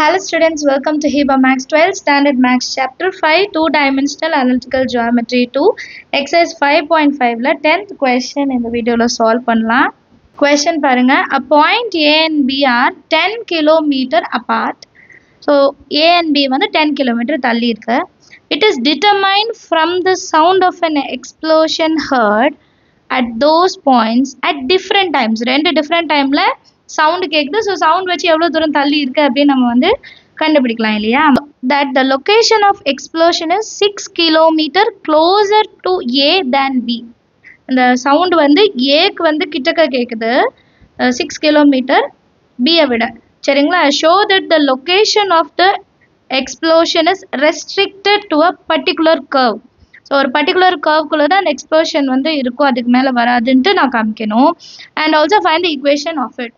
Hello students, welcome to HEBA Max 12 Standard Max Chapter 5 2-Dimensional Analytical Geometry 2 Exercise 5.5 la 10th question in the video la solve பண்ணலாம். Question பாருங்க. A point A and B are 10 km apart. So A and B வந்து 10 km தள்ளி இருக்கு. It is determined from the sound of an explosion heard at those points at different times. ரெண்டு different timeல sound கேக்குது. So sound வச்சு எவ்வளவு தூரம் தள்ளி இருக்கு அப்படி நம்ம வந்து கண்டுபிடிக்கலாம் இல்லையா? That the location of explosion is 6 km closer to A than B. இந்த sound வந்து Aக்கு வந்து கிட்டக்க கேக்குது 6 km B விட. சரிங்களா? Show that the location of the explosion is restricted to a particular curve. So ஒரு particular curve குள்ள தான் அந்த explosion வந்து இருக்கும், அதுக்கு மேல வராதுன்னு நான் காமிக்கணும். And also find the equation of it.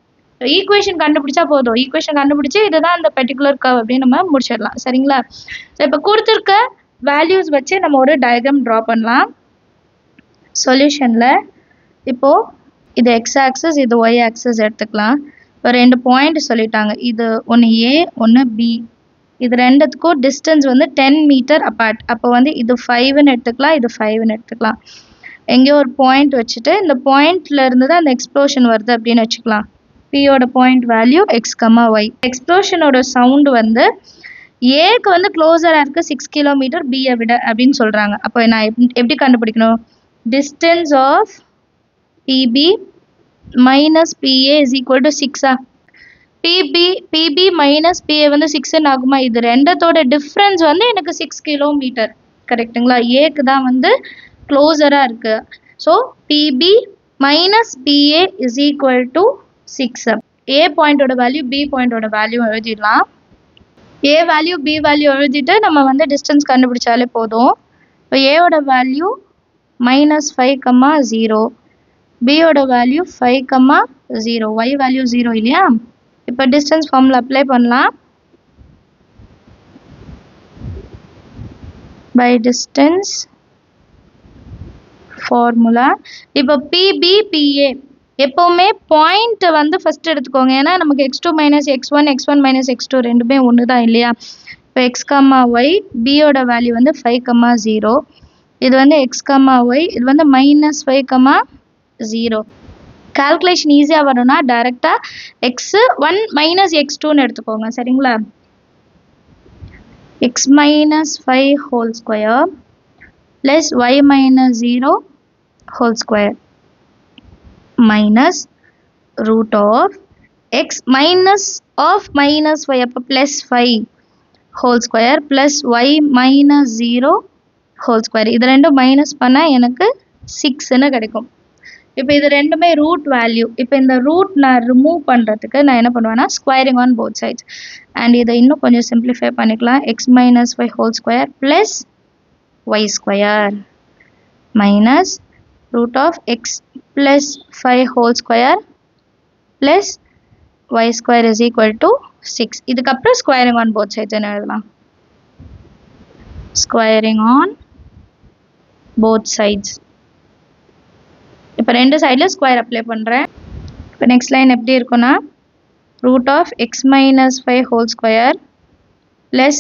Equation கண்டுபிடிச்சா போதும். ஈக்குவேஷன் கண்டுபிடிச்சு இதுதான் அந்த பர்டிகுலர் கர்வ் அப்படின்னு நம்ம முடிச்சிடலாம். சரிங்களா? ஸோ இப்போ கொடுத்துருக்க வேல்யூஸ் வச்சு நம்ம ஒரு டயக்ராம் ட்ரா பண்ணலாம். சொல்யூஷனில் இப்போது இது எக்ஸ் ஆக்சஸ், இது ஒய் ஆக்சஸ் எடுத்துக்கலாம். இப்போ ரெண்டு பாயிண்ட் சொல்லிட்டாங்க. இது ஒன்று ஏ, ஒன்று பி. இது ரெண்டுத்துக்கும் டிஸ்டன்ஸ் வந்து 10 மீட்டர் அப்பார்ட். அப்போ வந்து இது 5ன்னு எடுத்துக்கலாம், இது 5ன்னு எடுத்துக்கலாம். எங்கேயோ ஒரு பாயிண்ட் வச்சுட்டு இந்த பாயிண்ட்ல இருந்து தான் அந்த எக்ஸ்ப்ளோஷன் வருது அப்படின்னு வச்சுக்கலாம். Pயோட point value x comma y. எக்ஸ்ப்ளோஷனோட சவுண்டு வந்து ஏக்கு வந்து க்ளோஸராக இருக்குது 6 கிலோமீட்டர் பியை விட அப்படின்னு சொல்கிறாங்க. அப்போ நான் எப்படி கண்டுபிடிக்கணும்? Distance of PB minus PA is equal to 6. PB minus PA வந்து 6ன்னு ஆகுமா? இது ரெண்டத்தோட டிஃப்ரென்ஸ் வந்து எனக்கு 6 கிலோமீட்டர். கரெக்டுங்களா? ஏக்கு தான் வந்து க்ளோஸராக இருக்குது. So PB minus PA is equal to 6. A பாயிண்டோட வேல்யூ B பாயிண்டோட வேல்யூ எழுதிடலாம். A வேல்யூ B வேல்யூ எழுதிட்டு நம்ம வந்து டிஸ்டன்ஸ் கண்டுபிடிச்சாலே போதும். இப்போ ஏவோட வேல்யூ -5,0, பியோட வேல்யூ 5,0, ஒய் வேல்யூ 0 இல்லையா? இப்போ டிஸ்டன்ஸ் ஃபார்முலா அப்ளை பண்ணலாம். By distance formula. இப்போ பிபி பிஏ எப்போவுமே பாயிண்ட் வந்து ஃபஸ்ட் எடுத்துக்கோங்க. ஏன்னா நமக்கு x2 minus x1 x1 minus x2 ரெண்டுமே ஒன்று தான் இல்லையா? இப்போ எக்ஸ் கம்மா ஒய், பியோட வேல்யூ வந்து 5,0, இது வந்து எக்ஸ் கம்மா ஒய், இது வந்து -5,0. கால்குலேஷன் ஈஸியாக வரணும்னா டைரெக்டாக x1 மைனஸ் x2ன்னு எடுத்துக்கோங்க. சரிங்களா? x minus 5 whole square plus y minus 0 whole square minus root of x minus of minus y அப்போ plus 5 whole square plus y minus 0 whole square. இது ரெண்டும் மைனஸ் பண்ணால் எனக்கு 6ன்னு கிடைக்கும். இப்போ இது ரெண்டுமே ரூட் வேல்யூ. இப்போ இந்த ரூட் நான் ரிமூவ் பண்ணுறதுக்கு நான் என்ன பண்ணுவேன்னா squaring on both sides. And இதை இன்னும் கொஞ்சம் சிம்பிளிஃபை பண்ணிக்கலாம். x minus 5 whole square plus y square minus root of x plus 5 whole square plus y square is equal to 6. இதுக்கப்புறம் squaring on both sides என்ன எழுதலாம்? Squaring on both sides. இப்போ ரெண்டு சைடில் ஸ்கொயர் அப்ளை பண்ணுறேன். இப்போ next line எப்படி இருக்குன்னா root of x minus 5 whole square plus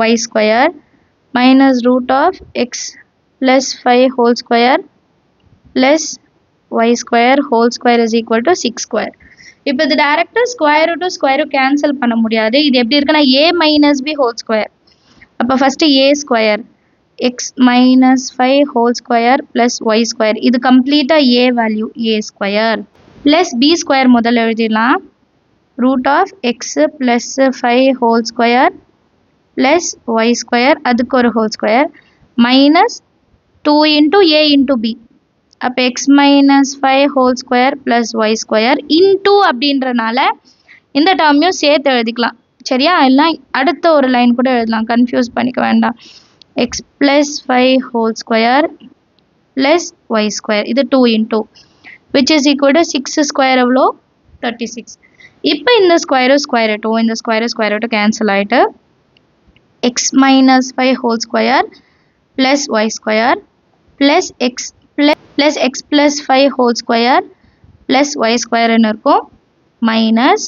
y square minus root of x plus 5 whole square plus y square whole square is equal to 6 square. இப்போ இது டைரக்டாக ஸ்கொயர் ரூட்டும் ஸ்கொயர் கேன்சல் பண்ண முடியாது. இது எப்படி இருக்குன்னா a minus b whole square. அப்போ first a square x minus 5 whole square plus y square. இது கம்ப்ளீட்டாக a value a square plus b square முதல்ல எழுதிடலாம். Root of x plus 5 whole square plus y square அதுக்கு ஒரு whole square minus 2 into a into b. அப்போ x minus 5 whole square plus y square into அப்படின்றனால இந்த டேர்மையும் சேர்த்து எழுதிக்கலாம். சரியா? எல்லாம் அடுத்த ஒரு லைன் கூட எழுதலாம், கன்ஃபியூஸ் பண்ணிக்க வேண்டாம். X plus 5 whole square plus y square இது 2 into which is equal to 6 square எவ்வளோ? 36. இப்போ இந்த ஸ்கொயர் ரூட்டும் இந்த ஸ்கொயர் ரூட்டும் கேன்சல் ஆகிட்டு x minus 5 whole square plus y square plus x plus x plus 5 whole square plus y square இருக்கும் minus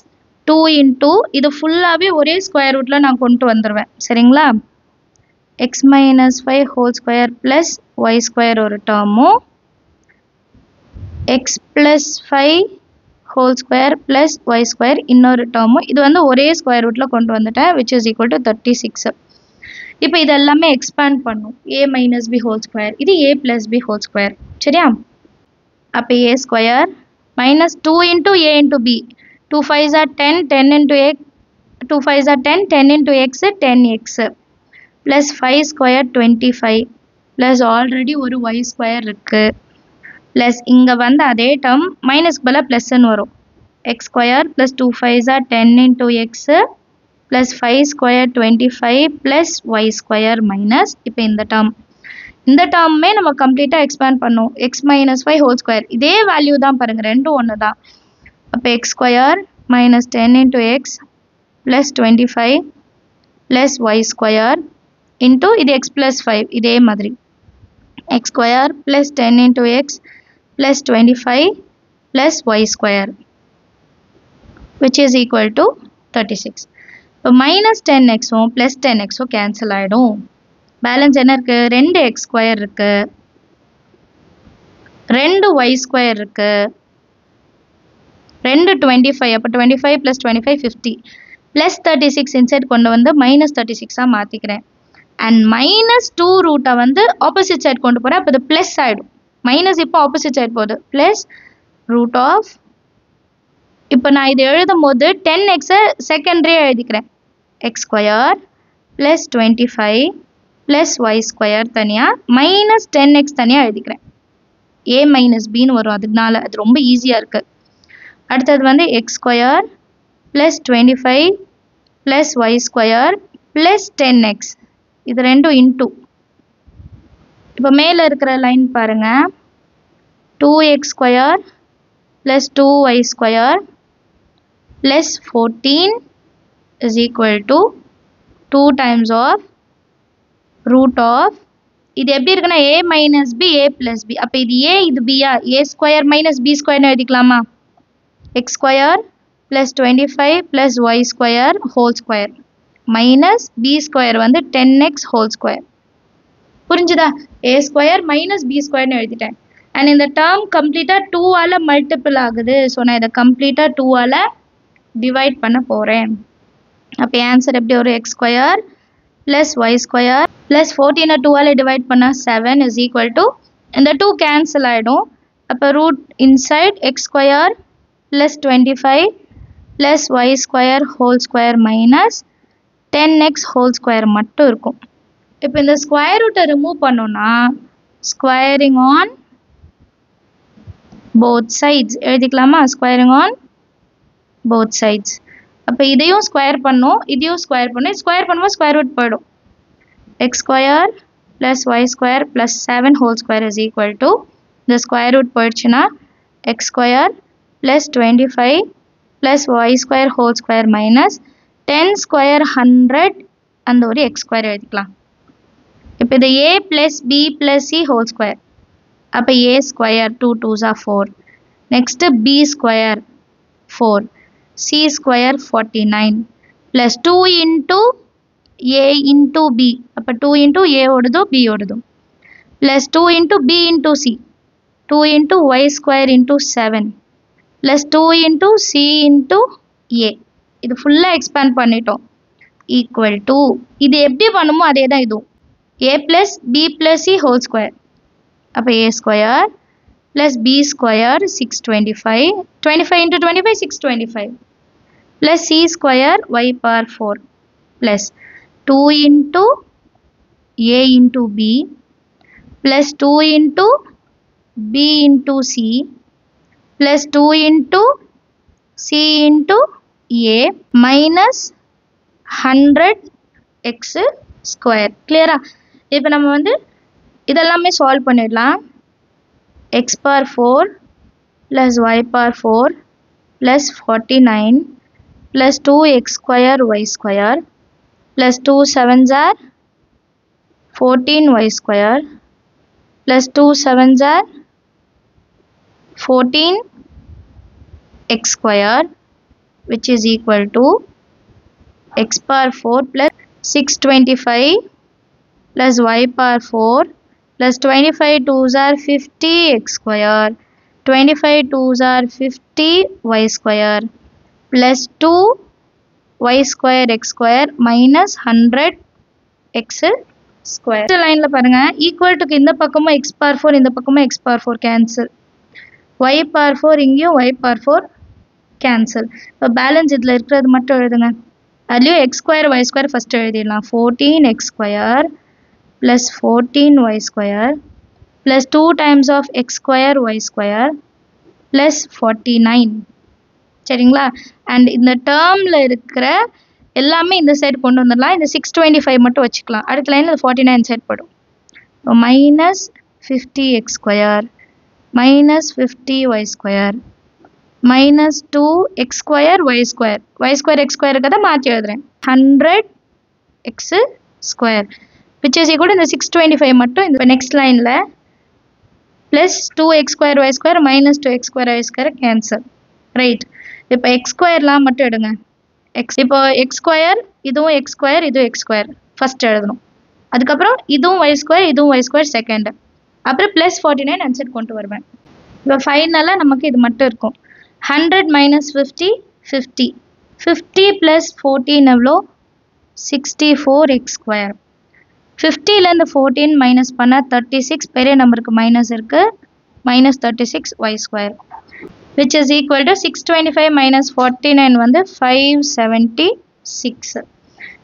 2 into இது ஃபுல்லாவே ஒரே ஸ்கொயர் ரூட்ல நான் கொண்டு வந்துருவேன் சரிங்களா x minus 5 whole square plus y square ஒரு டேர்மும் x plus 5 whole square plus y square இன்னொரு டேர்மும் இது வந்து ஒரே ஸ்கொயர் ரூட்ல கொண்டு வந்துட்டேன் which is equal to 36 இப்போ இது எல்லாமே எக்ஸ்பாண்ட் பண்ணும் a minus b whole square இது a plus b whole square சரியா அப்ப a square minus 2 into a into b 2 5s are 10 10 into x 2 5s are 10 10 into x 10x plus 5 square 25 plus already ஒரு y square இருக்கு plus இங்க வந்து அதே term minus பதிலா plus ன்னு வரும் x square plus 2 5s are 10 into x plus 5 square 25 plus y square minus இப்போ இந்த termமே நம்ம கம்ப்ளீட்டா எக்ஸ்பாண்ட் பண்ணோம் x minus 5 whole square இதே வேல்யூ தான் பாருங்க ரெண்டும் ஒண்ணு தான் அப்ப x square minus 10 into x plus 25 plus y square into இது x plus 5 இதே மாதிரி x square plus 10 into x plus 25 plus y square which is equal to 36 இப்போ minus 10x plus 10x cancel ஆயிடும் பேலன்ஸ் என்ன இருக்கு 2x square இருக்கு 2 y square இருக்கு 2 25 அப்ப 25 plus 25 50 plus 36 inside கொண்டு வந்து minus 36 ah மாத்திக்கிறேன் and minus 2 root வந்து opposite side கொண்டு போறேன் அப்ப இது plus ஆயிடும் minus இப்போ opposite side போகுது plus root of இப்போ நான் இது எழுதும்போது 10x செகண்டரியா எழுதிக்கிறேன் x square plus 25 plus y square தனியா minus 10x தனியா எழுதிக்கிறேன் a minus b ன்னு வரும் அதனால அது ரொம்ப ஈஸியா இருக்கு அடுத்து வந்து x square plus 25 plus y square plus 10x இது ரெண்டும் into இப்போ மேல இருக்கிற லைன் பாருங்க 2x square plus 2y square plus 14 is equal to 2 times of root of இது எப்படி இருக்குன்னா a minus b a plus b அப்ப இது a இது b ah a square minus b square ன்னு எழுதிக்கலாமா x square plus 25 plus y square whole square minus b square வந்து 10x whole square புரிஞ்சுதா a square minus b square ன்னு எழுதிட்டேன் and இந்த term கம்ப்ளீட்டா 2 ஆல மல்டிபிள் ஆகுது சோ நான் இத கம்ப்ளீட்டா 2 ஆல டிவைட் பண்ண போறேன் அப்ப ஆன்சர் எப்படி வரும் x square plus y square plus 14 2 ஆல டிவைட் பண்ணா 7 is equal to இந்த 2 கேன்சல் ஆயிடும் அப்ப root inside x square plus 25 plus y square whole square minus 10x whole square மட்டும் இருக்கும் இப்போ இந்த ஸ்கொயர் ரூட்டை ரிமூவ் பண்ணோம்னா ஸ்கொயரிங் ஆன் both sides எழுதிக்கலாமா ஸ்கொயரிங் ஆன் both sides அப்ப இதையும் ஸ்கொயர் பண்ணோம் இதையும் ஸ்கொயர் பண்ணோம் ஸ்கொயர் பண்ணும்போது ஸ்கொயர் ரூட் போய்டும் x square plus y square plus 7 whole square is equal to the square root போயிடுச்சுனா x square plus 25 plus y square whole square minus 10 square 100 அந்த ஒரு x square எழுதிக்கலாம் இப்போ இது a plus b plus c whole square அப்ப a square 2 2s are 4 next b square 4 c square 49 plus 2 into a into b அப்ப 2 into a ஓடுதோ b ஓடுதோ plus 2 into b into c 2 into y square into 7 plus 2 into c into a இது ஃபுல்லா expand பண்ணிட்டோம் equal to இது எப்படி பண்ணுமோ அதே தான் இதுவும் a plus b plus c whole square அப்ப a square plus b square 625 25 into 25 625 plus c square y power 4 plus 2 into a into b plus 2 into b into c plus 2 into c into a minus 100x square clear இப்போ நம்ம வந்து இதெல்லாமே solve பண்ணிடலாம் x power 4 plus y power 4 plus 49 plus 2x square y square plus 2 7s are 14y square plus 2 7s are 14 x square which is equal to x power 4 plus 625 plus y power 4 plus 25 2s are 50 x square, 25 2s are 50 y square plus 2 y square x square minus 100 x square. இந்த லைன்ல பாருங்க equal டுக்கு இந்த பக்கமும் x power 4 இந்த பக்கமும் x power 4 cancel, y power 4 இங்கேயும் y power 4 cancel. இப்போ பேலன்ஸ் இதில் இருக்கிறது மட்டும் எழுதுங்க. அதுலேயும் x square y square first எழுதிடலாம். 14x square plus 14y square plus 2 times of x square y square plus 49. சரிங்களா? அண்ட் இந்த டேர்மில் இருக்கிற எல்லாமே இந்த சைடு கொண்டு வந்துடலாம். இந்த 625 மட்டும் வச்சுக்கலாம். அடுத்த லைனில் 49 சைடு போடும். Minus 50x square minus 50y square minus 2x square y square, y square x square கதை மாற்றி எழுதுறேன். 100x square which is equal to இந்த 625 மட்டும் இந்த next lineல plus 2x square y square minus 2x square y square cancel. Right. இப்போ x squareலாம் மட்டும் எடுங்க. இப்போ x square இதுவும் x square இதுவும் x square first எழுதணும். அதுக்கப்புறம் இதுவும் y square இதுவும் y square second. அப்புறம் plus 49 ஆன்சர் கொண்டு வருவேன். இப்போ ஃபைனலாக நமக்கு இது மட்டும் இருக்கும். 100 minus 50 50, 50 plus 14 எவ்வளோ 64x square. 50லேருந்து 14 மைனஸ் பண்ணால் 36, பெரிய நம்பருக்கு மைனஸ் இருக்குது, minus 36y square which is equal to 625 minus 49 வந்து 576.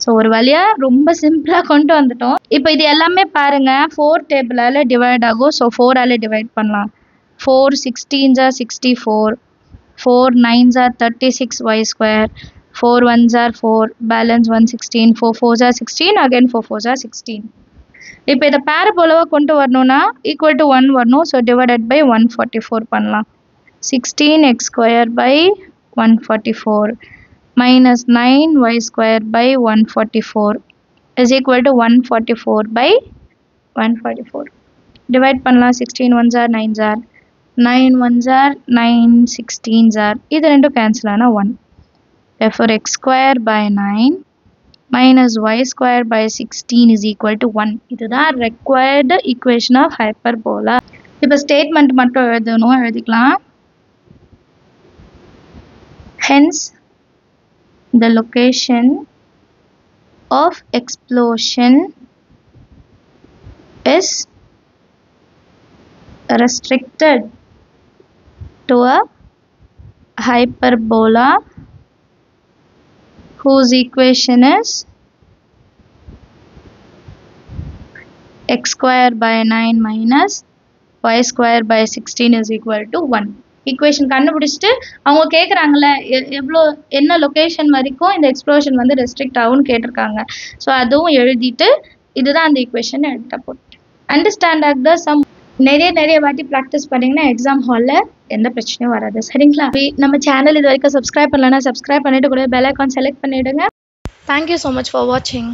ஸோ ஒரு வழியாக ரொம்ப சிம்பிளாக கொண்டு வந்துட்டோம். இப்போ இது எல்லாமே பாருங்கள் 4 டேபிளால் டிவைட் ஆகும். ஸோ 4ஆல் டிவைட் பண்ணலாம். 4 16s are 64, 4 9s are 36y square, 4 1s are 4, balance 116, 4 4s are 16, again 4 4s are 16. இப்போ இதை பேரபோலாவாக கொண்டு வரணும்னா ஈக்குவல் டு 1 வரணும். ஸோ டிவைடட் பை 144 பண்ணலாம். 16x square by 144 minus 9y square by 144 is equal to 144 by 144. Divide பண்ணலாம். 16 1s are 9s are, 9 1s are 9, 16s are, இது ரெண்டும் cancel ஆனா 1. Therefore x square by 9 minus y square by 16 is equal to 1. இதுதான் required equation of hyperbola. இப்போ statement மட்டும் எழுதணும், எழுதிக்கலாம். Hence the location of explosion is restricted to a hyperbola whose equation is x square by 9 minus y square by 16 is equal to 1. Equation கண்டுபிடிச்சிட்டு அவங்க கேட்குறாங்கல்ல எவ்வளோ என்ன location வரைக்கும் இந்த எக்ஸ்ப்ளோஷன் வந்து ரெஸ்ட்ரிக்ட் ஆகும்னு கேட்டிருக்காங்க. ஸோ அதுவும் எழுதிட்டு இதுதான் அந்த ஈக்குவேஷன் எடுத்த போட்டு அண்டர்ஸ்டாண்ட் ஆகுத சம் நிறைய வாட்டி ப்ராக்டிஸ் பண்ணிங்கன்னா எக்ஸாம் ஹாலில் எந்த பிரச்சனையும் வராது. சரிங்களா? நம்ம சேனல் இது வரைக்கும் சப்ஸ்கிரைப் பண்ணலன்னா சப்ஸ்கிரைப் பண்ணிட்டு கூட பெல் ஐக்கான் செலக்ட் பண்ணிவிடுங்க. தேங்க்யூ ஸோ மச் ஃபார் வாட்சிங்.